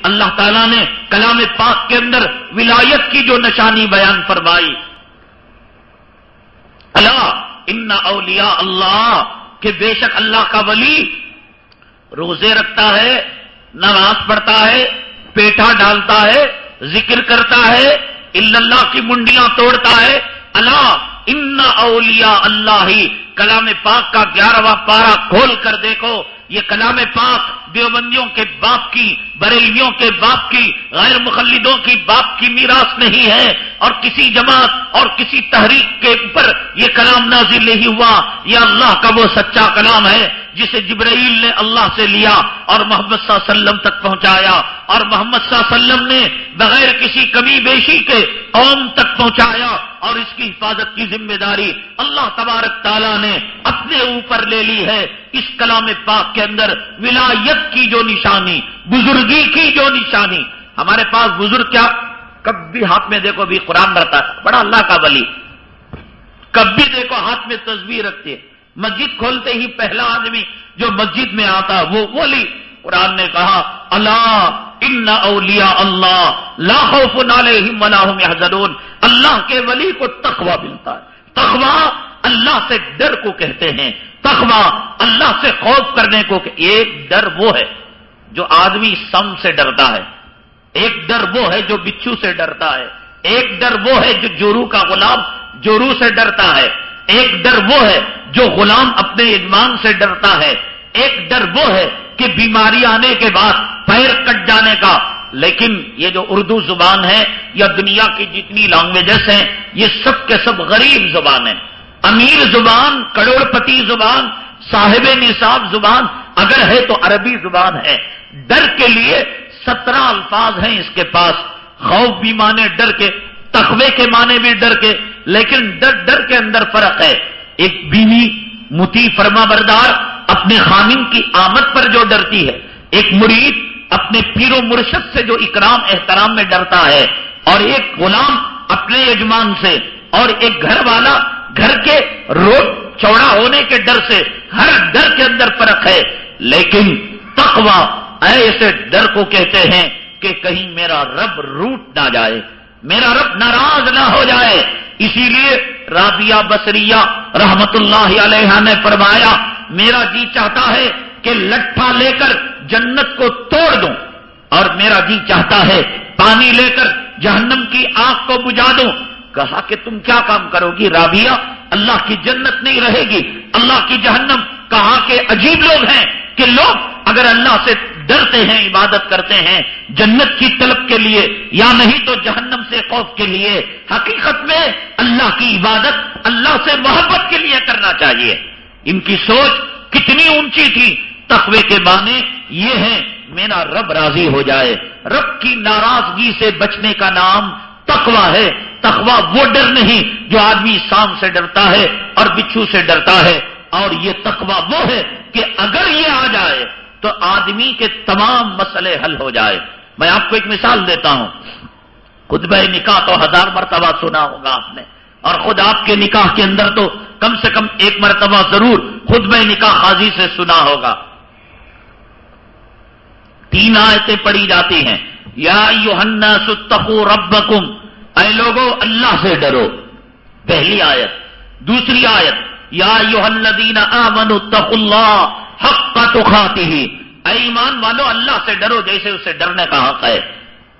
اللہ تعالیٰ نے کلام پاک کے اندر ولایت کی جو نشانی بیان فرمائی، الا ان اولیاء اللہ، کہ بے شک اللہ کا ولی روزے رکھتا ہے، نماز پڑھتا ہے، پیٹھا ڈالتا ہے، ذکر کرتا ہے، الا اللہ کی منڈیاں توڑتا ہے. الا ان اولیاء اللہ، کلام پاک کا 11واں پارہ کھول کر دیکھو. یہ کلام پاک دیوبندیوں کے باپ کی، بریلویوں کے باپ کی، غیر مخلدوں کی باپ کی میراث نہیں ہے، اور کسی جماعت اور کسی تحریک کے اوپر یہ کلام نازل نہیں ہوا. یہ اللہ کا وہ سچا کلام ہے جسے جبرائیل نے اللہ سے لیا اور محمد صلی اللہ علیہ وسلم تک پہنچایا، اور محمد صلی اللہ علیہ وسلم نے بغیر کسی کمی بیشی کے قوم تک پہنچایا، اور اس کی حفاظت کی ذمہ داری اللہ تبارک تعالیٰ نے اپنے اوپر لے لی ہے. اس کلام پاک کے اندر ولایت کی جو نشانی، بزرگی کی جو نشانی. ہمارے پاس بزرگ کیا، کبھی ہاتھ میں دیکھو بھی قرآن رہتا ہے، بڑا اللہ کا ولی، کبھی دیکھو ہاتھ میں تسبیح رکھتے ہے. مسجد کھولتے ہی پہلا آدمی جو مسجد میں آتا وہ ولی. قرآن نے کہا الا ان اولیاء اللہ لا خوف علیہم ولا هم يحزنون. اللہ کے ولی کو تقوی ملتا ہے. تقوی اللہ سے ڈر کو کہتے ہیں، تقوی اللہ سے خوف کرنے کو. ایک ڈر وہ ہے جو آدمی سم سے ڈرتا ہے، ایک ڈر وہ ہے جو بچھو سے ڈرتا ہے، ایک ڈر وہ ہے جو جورو کا غلام جورو سے ڈرتا ہے، ایک ڈر وہ ہے جو غلام اپنے یجمان سے ڈرتا ہے، ایک ڈر وہ ہے کہ بیماری آنے کے بعد پیر کٹ جانے کا. لیکن یہ جو اردو زبان ہے یا دنیا کی جتنی لینگویجز ہیں، یہ سب کے سب غریب زبان ہیں. امیر زبان، کروڑ پتی زبان، صاحب نصاب زبان اگر ہے تو عربی زبان ہے. ڈر کے لیے 17 الفاظ ہیں اس کے پاس. خوف بھی مانے ڈر کے، تقوی کے معنی بھی ڈر کے، لیکن ڈر کے اندر فرق ہے. ایک بیوی مطیع فرما بردار اپنے خامن کی آمد پر جو ڈرتی ہے، ایک مرید اپنے پیر و مرشد سے جو اکرام احترام میں ڈرتا ہے، اور ایک غلام اپنے یجمان سے، اور ایک گھر والا گھر کے روڈ چوڑا ہونے کے ڈر سے. ہر ڈر کے اندر فرق ہے. لیکن تقوی ایسے ڈر کو کہتے ہیں کہ کہیں میرا رب روٹ نہ جائے، میرا رب ناراض نہ ہو جائے. اسی لیے رابعہ بصریہ رحمت اللہ علیہا نے فرمایا میرا جی چاہتا ہے کہ لٹھا لے کر جنت کو توڑ دوں، اور میرا جی چاہتا ہے پانی لے کر جہنم کی آگ کو بجھا دوں. کہا کہ تم کیا کام کرو گی رابعہ؟ اللہ کی جنت نہیں رہے گی، اللہ کی جہنم. کہا کہ عجیب لوگ ہیں کہ لوگ اگر اللہ سے ڈرتے ہیں، عبادت کرتے ہیں جنت کی طلب کے لیے یا نہیں تو جہنم سے خوف کے لیے. حقیقت میں اللہ کی عبادت اللہ سے محبت کے لیے کرنا چاہیے. ان کی سوچ کتنی اونچی تھی. تقوی کے معنی یہ ہیں میرا رب راضی ہو جائے. رب کی ناراضگی سے بچنے کا نام تقوی ہے. تقوی وہ ڈر نہیں جو آدمی سام سے ڈرتا ہے اور بچھو سے ڈرتا ہے. اور یہ تقوی وہ ہے کہ اگر یہ آ جائے تو آدمی کے تمام مسئلے حل ہو جائے. میں آپ کو ایک مثال دیتا ہوں. خطبہ نکاح تو 1000 مرتبہ سنا ہوگا آپ نے، اور خود آپ کے نکاح کے اندر تو کم سے کم 1 مرتبہ ضرور خطبہ نکاح قاضی سے سنا ہوگا. 3 آیتیں پڑھی جاتی ہیں. یا ایھا الناس اتقوا ربکم، اے لوگو اللہ سے ڈرو، پہلی آیت. دوسری آیت یا ایھا الذین آمنوا اتقوا اللہ حق تقاتہ، اے ایمان والو اللہ سے ڈرو جیسے اسے ڈرنے کا حق ہے.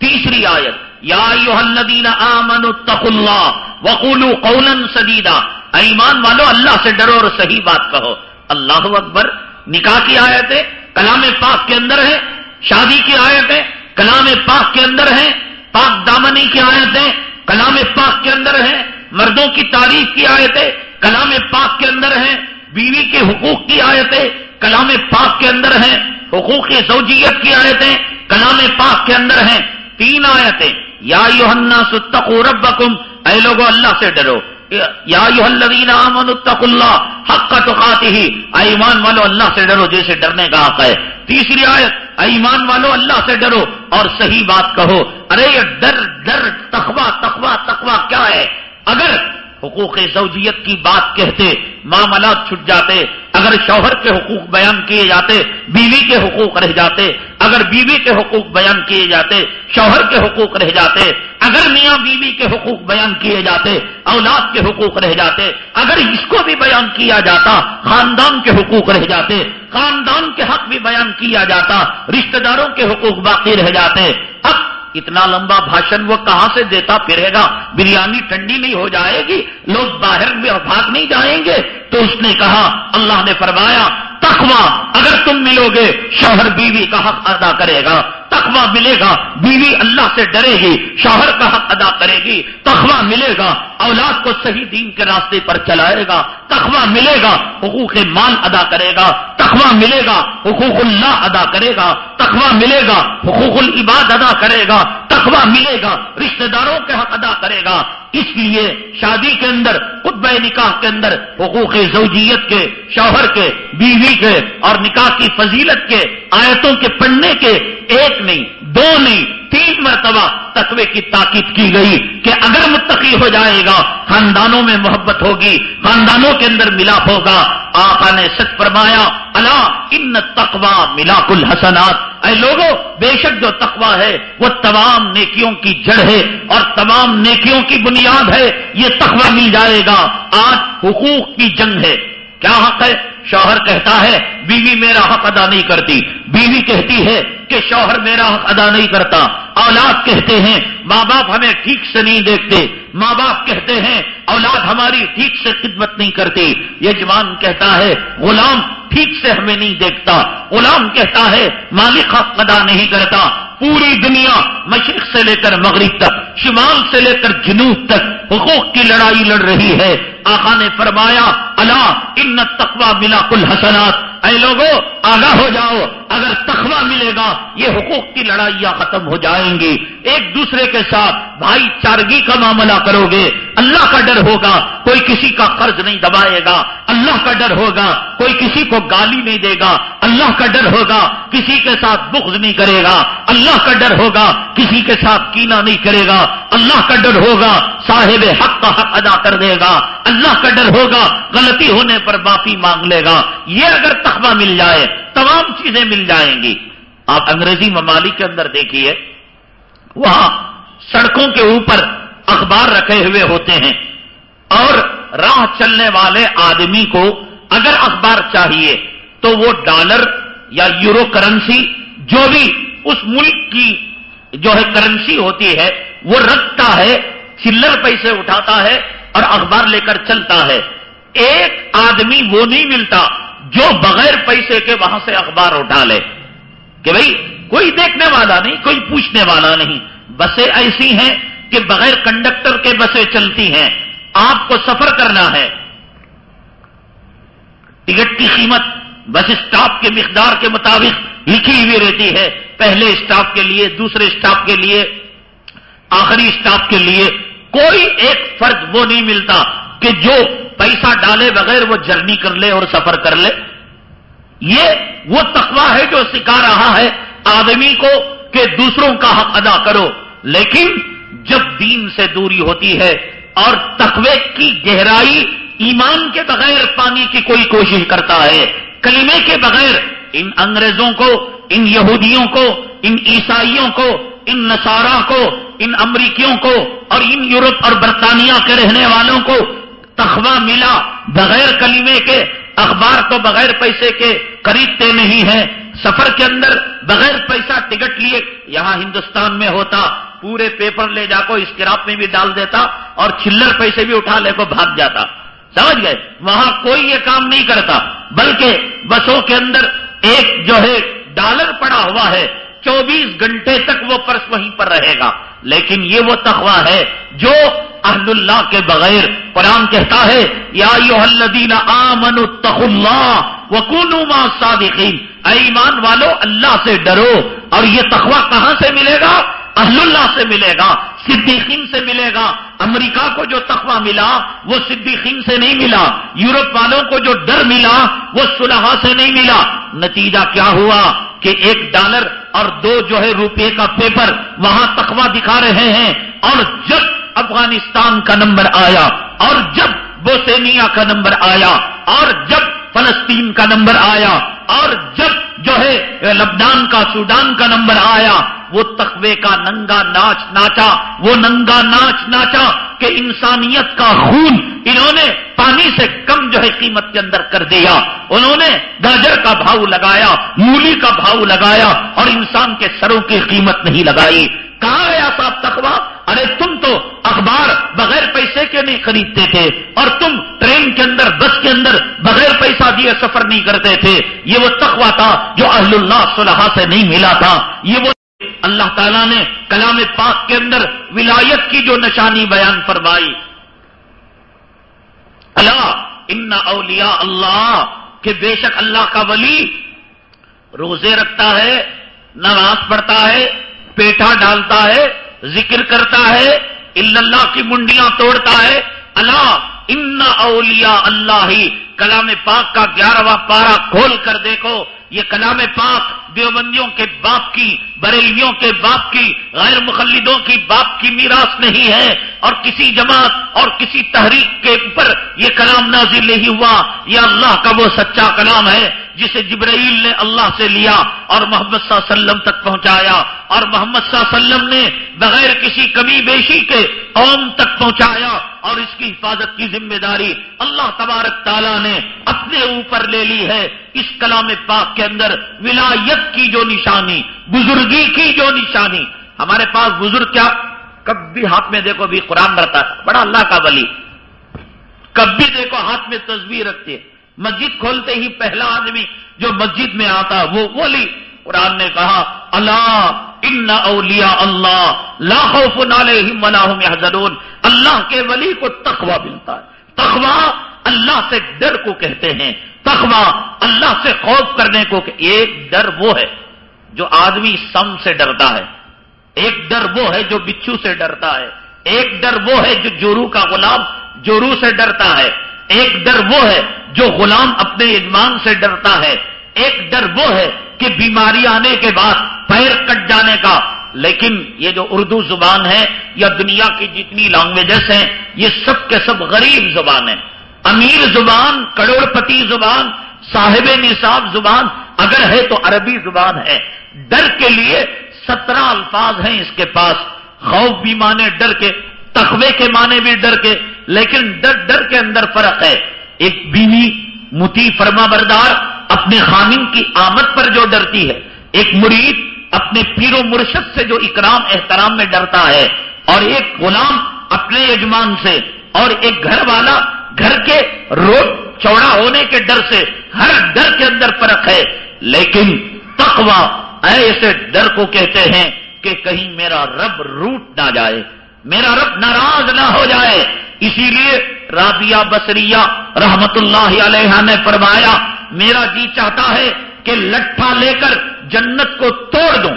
تیسری آیت یا ایھا الذین آمنوا اتقوا اللہ وقولوا قولا سدیدا، اے ایمان والو اللہ سے ڈرو اور صحیح بات کہو. اللہ اکبر. نکاح کی آیتیں کلام پاک کے اندر ہے، شادی کی آیتیں کلام پاک کے اندر ہیں، پاک دامنی کی آیتیں کلام پاک کے اندر ہیں، مردوں کی تعریف کی آیتیں کلام پاک کے اندر ہیں، بیوی کے حقوق کی آیتیں کلام پاک کے اندر ہیں، حقوق زوجیت کی آیتیں کلام پاک کے اندر ہیں. 3 آیتیں یا ایھا الناس اتقوا ربکم، اے لوگو اللہ سے ڈرو. یا ایھا الذین آمنوا اتقوا اللہ حق تقاتہ، اے ایمان والو اللہ سے ڈرو جیسے ڈرنے کا حق ہے. تیسری آیت اے ایمان والو اللہ سے ڈرو اور صحیح بات کہو. ارے یہ ڈر تقوی تقوی تقوی کیا ہے؟ اگر حقوق زوجیت کی بات کہتے معاملات چھٹ جاتے، اگر شوہر کے حقوق بیان کیے جاتے بیوی کے حقوق رہ جاتے، اگر بیوی کے حقوق بیان کیے جاتے شوہر کے حقوق رہ جاتے، اگر میاں بیوی کے حقوق بیان کیے جاتے اولاد کے حقوق رہ جاتے، اگر اس کو بھی بیان کیا جاتا خاندان کے حقوق رہ جاتے، خاندان کے حق بھی بیان کیا جاتا، رشتہ داروں کے حقوق باقی رہ جاتے۔ اب اتنا لمبا بھاشن وہ کہاں سے دیتا پھرے گا؟ بریانی ٹھنڈی نہیں ہو جائے گی، لوگ باہر میں بھاگ نہیں جائیں گے؟ تو اس نے کہا، اللہ نے فرمایا تقویٰ اگر تم ملو گے شوہر بیوی کا حق ادا کرے گا، تقویٰ ملے گا بیوی اللہ سے ڈرے گی، شوہر کا حق ادا کرے گی، تقویٰ ملے گا اولاد کو صحیح دین کے راستے پر چلائے گا، تقویٰ ملے گا حقوق مال ادا کرے گا، تقویٰ ملے گا حقوق اللہ ادا کرے گا، تقویٰ ملے گا حقوق العباد ادا کرے گا، تقویٰ ملے گا رشتہ داروں کے حق ادا کرے گا۔ اس لیے شادی کے اندر خطبہ نکاح کے اندر حقوق زوجیت کے، شوہر کے، بیوی کے اور نکاح کی فضیلت کے آیتوں کے پڑھنے کے ایک نہیں، دو نہیں، 3 مرتبہ تقوی کی تاکید کی گئی کہ اگر متقی ہو جائے گا خاندانوں میں محبت ہوگی، خاندانوں کے اندر ملاپ ہوگا۔ آقا نے سچ فرمایا، الا ان التقوی ملاک الحسنات، اے لوگوں بے شک جو تقوی ہے وہ تمام نیکیوں کی جڑ ہے اور تمام نیکیوں کی بنیاد ہے، یہ تقوی مل جائے گا۔ آج حقوق کی جنگ ہے، کیا حق ہے؟ شوہر کہتا ہے بیوی میرا حق ادا نہیں کرتی، بیوی کہتی ہے کہ شوہر میرا حق ادا نہیں کرتا، اولاد کہتے ہیں ماں باپ ہمیں ٹھیک سے نہیں دیکھتے، ماں باپ کہتے ہیں اولاد ہماری ٹھیک سے خدمت نہیں کرتی، یجمان کہتا ہے غلام ٹھیک سے ہمیں نہیں دیکھتا، غلام کہتا ہے مالک حق ادا نہیں کرتا۔ پوری دنیا مشرق سے لے کر مغرب تک، شمال سے لے کر جنوب تک حقوق کی لڑائی لڑ رہی ہے۔ آقا نے فرمایا، الا ان التقوی ملاک الحسنات، اے لوگوں آگاہ ہو جاؤ، اگر تقوی ملے گا یہ حقوق کی لڑائیاں ختم ہو جائیں گی، ایک دوسرے کے ساتھ بھائی چارگی کا معاملہ کرو گے، اللہ کا ڈر ہوگا، کوئی کسی کا قرض نہیں دبائے گا، اللہ کا ڈر ہوگا، کوئی کسی کو گالی نہیں دے گا، اللہ کا ڈر ہوگا، کسی کے ساتھ بغض نہیں کرے گا، اللہ کا ڈر ہوگا، کسی کے ساتھ کینہ نہیں کرے گا، اللہ کا ڈر ہوگا، صاحب حق کا حق ادا کر دے گا، اللہ کا ڈر ہوگا، غلطی ہونے پر معافی مانگ لے گا۔ یہ اگر تقوی مل جائے تمام چیزیں مل جائیں گی۔ آپ انگریزی ممالک کے اندر دیکھیے، وہاں سڑکوں کے اوپر اخبار رکھے ہوئے ہوتے ہیں اور راہ چلنے والے آدمی کو اگر اخبار چاہیے تو وہ ڈالر یا یورو کرنسی جو بھی اس ملک کی جو ہے کرنسی ہوتی ہے وہ رکھتا ہے، چلر پیسے اٹھاتا ہے اور اخبار لے کر چلتا ہے۔ ایک آدمی وہ نہیں ملتا جو بغیر پیسے کے وہاں سے اخبار اٹھا لے کہ بھئی کوئی دیکھنے والا نہیں، کوئی پوچھنے والا نہیں۔ بسیں ایسی ہیں کہ بغیر کنڈکٹر کے بسیں چلتی ہیں، آپ کو سفر کرنا ہے، ٹکٹ کی قیمت بس اسٹاپ کے مقدار کے مطابق لکھی ہوئی رہتی ہے، پہلے اسٹاپ کے لیے، دوسرے اسٹاپ کے لیے، آخری اسٹاپ کے لیے۔ کوئی ایک فرد وہ نہیں ملتا کہ جو پیسہ ڈالے بغیر وہ جرنی کر لے اور سفر کر لے۔ یہ وہ تقویٰ ہے جو سکھا رہا ہے آدمی کو کہ دوسروں کا حق ادا کرو، لیکن جب دین سے دوری ہوتی ہے اور تقوی کی گہرائی ایمان کے بغیر پانے کی کوئی کوشش کرتا ہے، کلمے کے بغیر، ان انگریزوں کو، ان یہودیوں کو، ان عیسائیوں کو، ان نصارہ کو، ان امریکیوں کو اور ان یورپ اور برطانیہ کے رہنے والوں کو تقویٰ ملا بغیر کلمے کے، اخبار تو بغیر پیسے کے خریدتے نہیں ہیں، سفر کے اندر بغیر پیسہ ٹکٹ لیے، یہاں ہندوستان میں ہوتا پورے پیپر لے جا کو اسکراپ میں بھی ڈال دیتا اور چلر پیسے بھی اٹھا لے کو بھاگ جاتا، سمجھ گئے؟ وہاں کوئی یہ کام نہیں کرتا، بلکہ بسوں کے اندر ایک جو ہے ڈالر پڑا ہوا ہے، 24 گھنٹے تک وہ پرس وہیں پر رہے گا۔ لیکن یہ وہ تقویٰ ہے جو اہل اللہ کے بغیر، قرآن کہتا ہے یا ایھا الذین آمنوا اتقوا اللہ وکونوا مع الصادقین، اے ایمان والو اللہ سے ڈرو۔ اور یہ تقویٰ کہاں سے ملے گا؟ اہل اللہ سے ملے گا، صدیقین سے ملے گا۔ امریکہ کو جو تقویٰ ملا وہ صدیقین سے نہیں ملا، یورپ والوں کو جو ڈر ملا وہ صلحاء سے نہیں ملا۔ نتیجہ کیا ہوا کہ $1 اور 2 روپے کا پیپر وہاں تقویٰ دکھا رہے ہیں، اور جب افغانستان کا نمبر آیا اور جب بوسنیا کا نمبر آیا اور جب فلسطین کا نمبر آیا، اور جب جو ہے لبنان کا سوڈان کا نمبر آیا وہ تقوی کا ننگا ناچ ناچا، وہ ننگا ناچ ناچا کہ انسانیت کا خون انہوں نے پانی سے کم جو ہے قیمت کے اندر کر دیا. انہوں نے گاجر کا بھاؤ لگایا، مولی کا بھاؤ لگایا اور انسان کے سروں کی قیمت نہیں لگائی. کہاں گیا صاحب تقویٰ؟ ارے تم تو اخبار بغیر پیسے کے نہیں خریدتے تھے، اور تم ٹرین کے اندر بس کے اندر بغیر پیسہ دیے سفر نہیں کرتے تھے. یہ وہ تقویٰ تھا جو اہل اللہ صلحاء سے نہیں ملا تھا. یہ وہ اللہ تعالیٰ نے کلام پاک کے اندر ولایت کی جو نشانی بیان فرمائی، الا ان اولیاء اللہ، کہ بے شک اللہ کا ولی روزے رکھتا ہے، نماز پڑھتا ہے، پیٹھا ڈالتا ہے، ذکر کرتا ہے، الا اللہ کی منڈیاں توڑتا ہے. الا ان اولیاء اللہ ہی. کلام پاک کا 11واں پارہ کھول کر دیکھو، یہ کلام پاک دیوبندیوں کے باپ کی، بریلویوں کے باپ کی، غیر مقلدوں کی باپ کی میراث نہیں ہے، اور کسی جماعت اور کسی تحریک کے اوپر یہ کلام نازل نہیں ہوا. یہ اللہ کا وہ سچا کلام ہے جسے جبرائیل نے اللہ سے لیا اور محمد صلی اللہ علیہ وسلم تک پہنچایا، اور محمد صلی اللہ علیہ وسلم نے بغیر کسی کمی بیشی کے قوم تک پہنچایا، اور اس کی حفاظت کی ذمہ داری اللہ تبارک تعالیٰ نے اپنے اوپر لے لی ہے. اس کلام پاک کے اندر ولایت کی جو نشانی، بزرگی کی جو نشانی. ہمارے پاس بزرگ کیا، کب بھی ہاتھ میں دیکھو بھی قرآن رہتا ہے، بڑا اللہ کا ولی. کب بھی دیکھو ہاتھ میں تسبیح رکھتے ہیں. مسجد کھولتے ہی پہلا آدمی جو مسجد میں آتا وہ ولی. قرآن نے کہا الا ان اولیاء اللہ لا خوف علیہم ولا هم يحزنون. اللہ کے ولی کو تقویٰ ملتا ہے. تقویٰ اللہ سے ڈر کو کہتے ہیں، تقویٰ اللہ سے خوف کرنے کو. ایک ڈر وہ ہے جو آدمی سم سے ڈرتا ہے، ایک ڈر وہ ہے جو بچھو سے ڈرتا ہے، ایک ڈر وہ ہے جو جورو کا غلام جورو سے ڈرتا ہے، ایک ڈر وہ ہے جو غلام اپنے یجمان سے ڈرتا ہے، ایک ڈر وہ ہے کہ بیماری آنے کے بعد پیر کٹ جانے کا. لیکن یہ جو اردو زبان ہے یا دنیا کی جتنی لینگویجز ہیں یہ سب کے سب غریب زبان ہیں. امیر زبان، کروڑ پتی زبان، صاحب نصاب زبان اگر ہے تو عربی زبان ہے. ڈر کے لیے 17 الفاظ ہیں اس کے پاس. خوف بھی مانے ڈر کے، تقوی کے معنی بھی ڈر کے، لیکن ڈر کے اندر فرق ہے. ایک بیوی مطیع فرما بردار اپنے خامن کی آمد پر جو ڈرتی ہے، ایک مرید اپنے پیر و مرشد سے جو اکرام احترام میں ڈرتا ہے، اور ایک غلام اپنے یجمان سے، اور ایک گھر والا گھر کے روڈ چوڑا ہونے کے ڈر سے. ہر ڈر کے اندر فرق ہے. لیکن تقوی ایسے ڈر کو کہتے ہیں کہ کہیں میرا رب روٹ نہ جائے، میرا رب ناراض نہ ہو جائے. اسی لیے رابعہ بصریہ رحمت اللہ علیہا نے فرمایا میرا جی چاہتا ہے کہ لٹھا لے کر جنت کو توڑ دوں،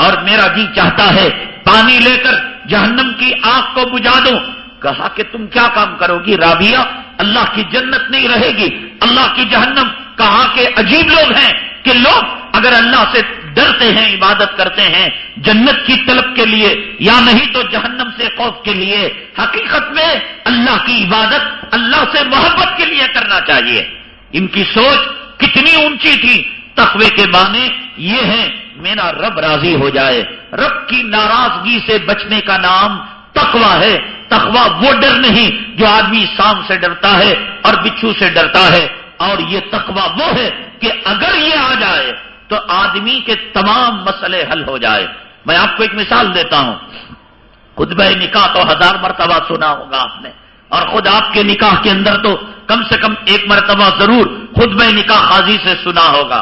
اور میرا جی چاہتا ہے پانی لے کر جہنم کی آگ کو بجھا دوں. کہا کہ تم کیا کام کرو گی رابعہ؟ اللہ کی جنت نہیں رہے گی، اللہ کی جہنم. کہا کہ عجیب لوگ ہیں کہ لوگ اگر اللہ سے ڈرتے ہیں، عبادت کرتے ہیں جنت کی طلب کے لیے یا نہیں تو جہنم سے خوف کے لیے. حقیقت میں اللہ کی عبادت اللہ سے محبت کے لیے کرنا چاہیے. ان کی سوچ کتنی اونچی تھی. تقوی کے معنی یہ ہے میرا رب راضی ہو جائے. رب کی ناراضگی سے بچنے کا نام تقوی ہے. تقوی وہ ڈر نہیں جو آدمی سام سے ڈرتا ہے اور بچھو سے ڈرتا ہے، اور یہ تقوی وہ ہے کہ اگر یہ آ جائے تو آدمی کے تمام مسئلے حل ہو جائے. میں آپ کو ایک مثال دیتا ہوں. خطبہ نکاح تو 1000 مرتبہ سنا ہوگا آپ نے، اور خود آپ کے نکاح کے اندر تو کم سے کم 1 مرتبہ ضرور خطبہ نکاح قاضی سے سنا ہوگا.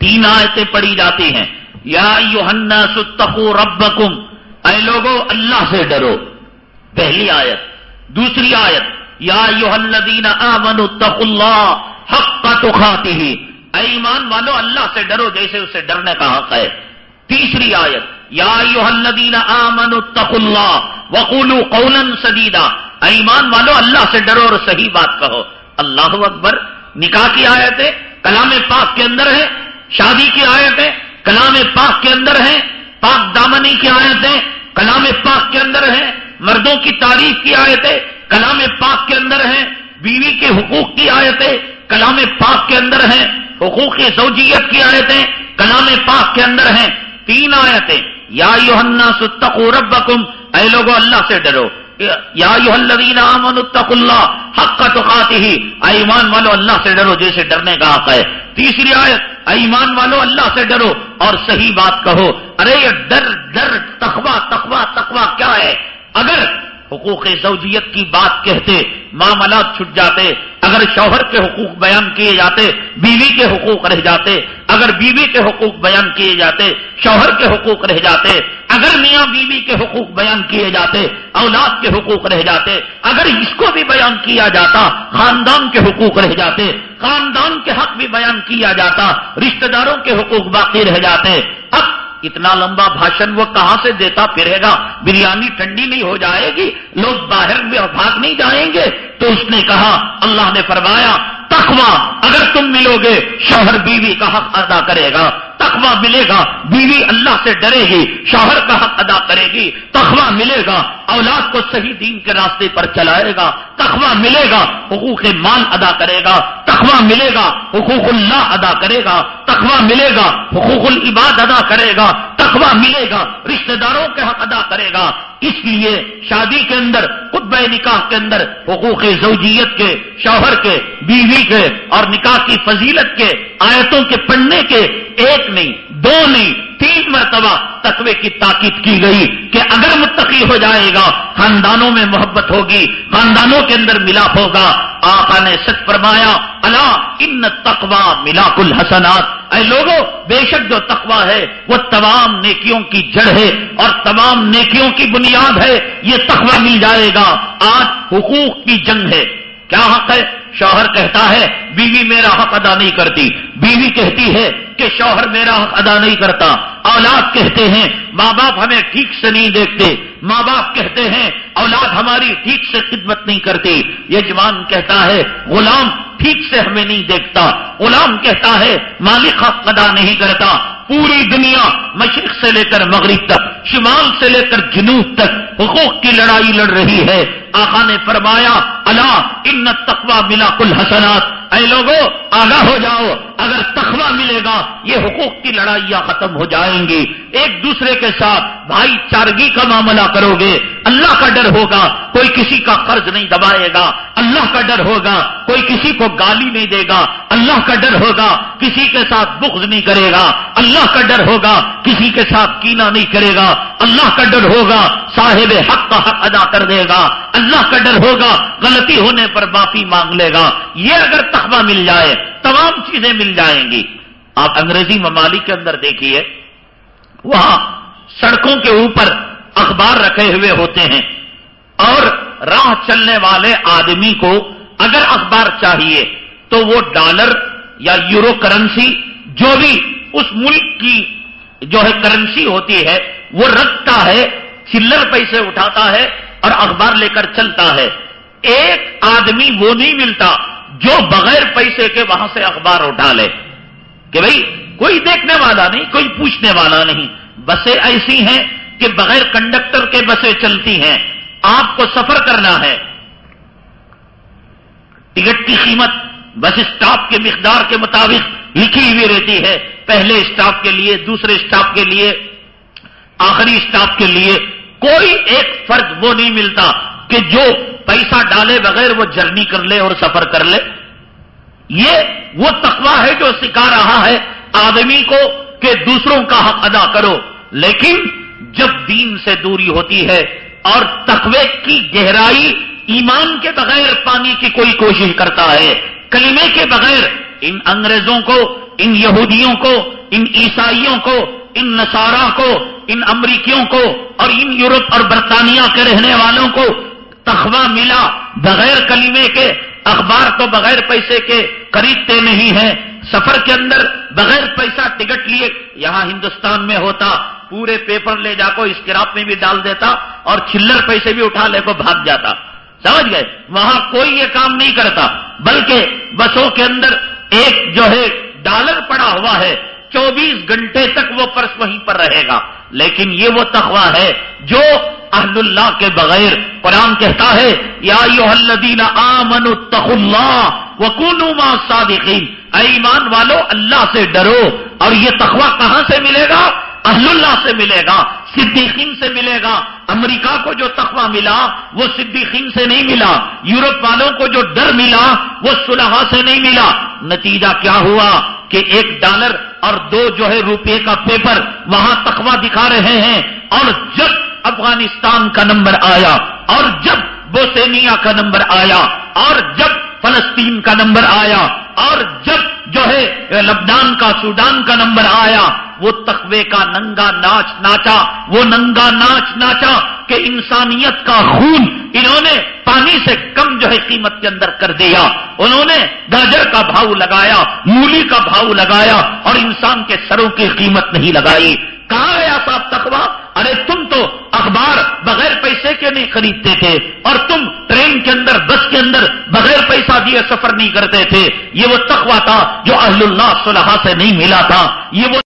3 آیتیں پڑھی جاتی ہیں. یا ایھا الناس اتقوا ربکم، اے لوگو اللہ سے ڈرو، پہلی آیت. دوسری آیت یا ایھا الذین آمنوا اتقوا اللہ حق تقاتہ، اے ایمان والو اللہ سے ڈرو جیسے اسے ڈرنے کا حق ہے. تیسری آیت یا ایھا الذین آمنوا اتقوا اللہ وقولوا قولا سدیدا، اے ایمان والو اللہ سے ڈرو اور صحیح بات کہو. اللہ اکبر. نکاح کی آیتیں کلام پاک کے اندر ہے، شادی کی آیتیں کلام پاک کے اندر ہیں، پاک دامنی کی آیتیں کلام پاک کے اندر ہیں، مردوں کی تعریف کی آیتیں کلام پاک کے اندر ہیں، بیوی کے حقوق کی آیتیں کلام پاک کے اندر ہیں، حقوق زوجیت کی آیتیں کلام پاک کے اندر ہیں، 3 آیتیں، یا ایھا الناس اتقوا ربکم، اے لوگو اللہ سے ڈرو، یا ایھا الذین آمنوا اتقوا اللہ حق تقاتہ، اے ایمان والو اللہ سے ڈرو جیسے ڈرنے کا حق ہے۔ تیسری آیت، اے ایمان والو اللہ سے ڈرو اور صحیح بات کہو۔ ارے یہ ڈر تقویٰ تقویٰ تقویٰ کیا ہے؟ اگر حقوق زوجیت کی بات کہتے معاملات چھٹ جاتے، اگر شوہر کے حقوق بیان کیے جاتے بیوی کے حقوق رہ جاتے، اگر بیوی کے حقوق بیان کیے جاتے شوہر کے حقوق رہ جاتے، اگر میاں بیوی کے حقوق بیان کیے جاتے اولاد کے حقوق رہ جاتے، اگر اس کو بھی بیان کیا جاتا خاندان کے حقوق رہ جاتے، خاندان کے حق بھی بیان کیا جاتا، رشتہ داروں کے حقوق باقی رہ جاتے۔ اب اتنا لمبا بھاشن وہ کہاں سے دیتا پھرے گا؟ بریانی ٹھنڈی نہیں ہو جائے گی؟ لوگ باہر میں بھاگ نہیں جائیں گے؟ تو اس نے کہا، اللہ نے فرمایا تقویٰ اگر تم ملو گے شوہر بیوی کا حق ادا کرے گا، تقویٰ ملے گا بیوی اللہ سے ڈرے گی، شوہر کا حق ادا کرے گی، تقویٰ ملے گا اولاد کو صحیح دین کے راستے پر چلائے گا، تقویٰ ملے گا حقوق مال ادا کرے گا، تقویٰ ملے گا حقوق اللہ ادا کرے گا، تقویٰ ملے گا حقوق العباد ادا کرے گا، تقویٰ ملے گا رشتہ داروں کے حق ادا کرے گا۔ اس لیے شادی کے اندر خطبہ نکاح کے اندر حقوق زوجیت کے، شوہر کے، بیوی کے اور نکاح کی فضیلت کے آیتوں کے پڑھنے کے 1 نہیں 2 نہیں 3 مرتبہ تقوی کی تاکید کی گئی کہ اگر متقی ہو جائے گا خاندانوں میں محبت ہوگی، خاندانوں کے اندر ملاپ ہوگا۔ آقا نے سچ فرمایا، الا ان التقوی ملاک الحسنات، اے لوگوں بے شک جو تقوی ہے وہ تمام نیکیوں کی جڑ ہے اور تمام نیکیوں کی بنیاد ہے، یہ تقوی مل جائے گا۔ آج حقوق کی جنگ ہے، کیا حق ہے؟ شوہر کہتا ہے بیوی میرا حق ادا نہیں کرتی، بیوی کہتی ہے کہ شوہر میرا حق ادا نہیں کرتا، اولاد کہتے ہیں ماں باپ ہمیں ٹھیک سے نہیں دیکھتے، ماں باپ کہتے ہیں اولاد ہماری ٹھیک سے خدمت نہیں کرتی، یجمان کہتا ہے غلام ٹھیک سے ہمیں نہیں دیکھتا، غلام کہتا ہے مالک حق ادا نہیں کرتا۔ پوری دنیا مشرق سے لے کر مغرب تک، شمال سے لے کر جنوب تک حقوق کی لڑائی لڑ رہی ہے۔ آقا نے فرمایا، الا ان التقوی ملاک الحسنات، اے لوگوں آگاہ ہو جاؤ، اگر تقوی ملے گا یہ حقوق کی لڑائیاں ختم ہو جائیں گی، ایک دوسرے کے ساتھ بھائی چارگی کا معاملہ کرو گے، اللہ کا ڈر ہوگا، کوئی کسی کا قرض نہیں دبائے گا، اللہ کا ڈر ہوگا، کوئی کسی کو گالی نہیں دے گا، اللہ کا ڈر ہوگا، کسی کے ساتھ بغض نہیں کرے گا، اللہ کا ڈر ہوگا، کسی کے ساتھ کینہ نہیں کرے گا، اللہ کا ڈر ہوگا، صاحب حق کا حق ادا کر دے گا، اللہ کا ڈر ہوگا، غلطی ہونے پر معافی مانگ لے گا۔ یہ اگر تقوی مل جائے تمام چیزیں مل جائیں گی۔ آپ انگریزی ممالک کے اندر دیکھیے، وہاں سڑکوں کے اوپر اخبار رکھے ہوئے ہوتے ہیں اور راہ چلنے والے آدمی کو اگر اخبار چاہیے تو وہ ڈالر یا یورو کرنسی جو بھی اس ملک کی جو ہے کرنسی ہوتی ہے وہ رکھتا ہے، چلر پیسے اٹھاتا ہے اور اخبار لے کر چلتا ہے۔ ایک آدمی وہ نہیں ملتا جو بغیر پیسے کے وہاں سے اخبار اٹھا لے کہ بھئی کوئی دیکھنے والا نہیں، کوئی پوچھنے والا نہیں۔ بسیں ایسی ہیں کہ بغیر کنڈکٹر کے بسیں چلتی ہیں، آپ کو سفر کرنا ہے، ٹکٹ کی قیمت بس اسٹاپ کے مقدار کے مطابق لکھی ہوئی رہتی ہے، پہلے اسٹاپ کے لیے، دوسرے اسٹاپ کے لیے، آخری اسٹاپ کے لیے۔ کوئی ایک فرد وہ نہیں ملتا کہ جو پیسہ ڈالے بغیر وہ جرنی کر لے اور سفر کر لے۔ یہ وہ تقویٰ ہے جو سکھا رہا ہے آدمی کو کہ دوسروں کا حق ادا کرو، لیکن جب دین سے دوری ہوتی ہے اور تقوی کی گہرائی ایمان کے بغیر پانے کی کوئی کوشش کرتا ہے، کلمے کے بغیر، ان انگریزوں کو، ان یہودیوں کو، ان عیسائیوں کو، ان نصارا کو، ان امریکیوں کو اور ان یورپ اور برطانیہ کے رہنے والوں کو تقویٰ ملا بغیر کلمے کے، اخبار تو بغیر پیسے کے خریدتے نہیں ہیں، سفر کے اندر بغیر پیسہ ٹکٹ لیے، یہاں ہندوستان میں ہوتا پورے پیپر لے جا کو اسکراپ میں بھی ڈال دیتا اور چلر پیسے بھی اٹھا لے کو بھاگ جاتا، سمجھ گئے؟ وہاں کوئی یہ کام نہیں کرتا، بلکہ بسوں کے اندر ایک جو ہے ڈالر پڑا ہوا ہے، 24 گھنٹے تک وہ پرس وہیں پر رہے گا۔ لیکن یہ وہ تقویٰ ہے جو اہل اللہ کے بغیر، قرآن کہتا ہے یا ایھا الذین آمنوا اتقوا اللہ وَكُونُوا مَعَ الصَّادِقِينَ، اے ایمان والو اللہ سے ڈرو. اور یہ تقوی کہاں سے ملے گا؟ اہل اللہ سے ملے گا، صدیقین سے ملے گا. امریکہ کو جو تقوی ملا وہ صدیقین سے نہیں ملا، یورپ والوں کو جو ڈر ملا وہ صلحاء سے نہیں ملا. نتیجہ کیا ہوا کہ $1 اور 2 روپے کا پیپر وہاں تقوی دکھا رہے ہیں. اور جب افغانستان کا نمبر آیا، اور جب بوسنیا کا نمبر آیا، اور جب فلسطین کا نمبر آیا، اور جب لبنان کا، سوڈان کا نمبر آیا، وہ تقوی کا ننگا ناچ ناچا. وہ ننگا ناچ ناچا کہ انسانیت کا خون انہوں نے پانی سے کم قیمت کے اندر کر دیا. انہوں نے گاجر کا بھاؤ لگایا، مولی کا بھاؤ لگایا، اور انسان کے سروں کی قیمت نہیں لگائی. کہاں گیا صاحب تقوی؟ ارے تم تو اخبار بغیر پیسے کے نہیں خریدتے تھے، اور تم ٹرین کے اندر، بس کے اندر بغیر پیسہ دیے سفر نہیں کرتے تھے. یہ وہ تقوی تھا جو اہل اللہ صلحاء سے نہیں ملا تھا. یہ وہ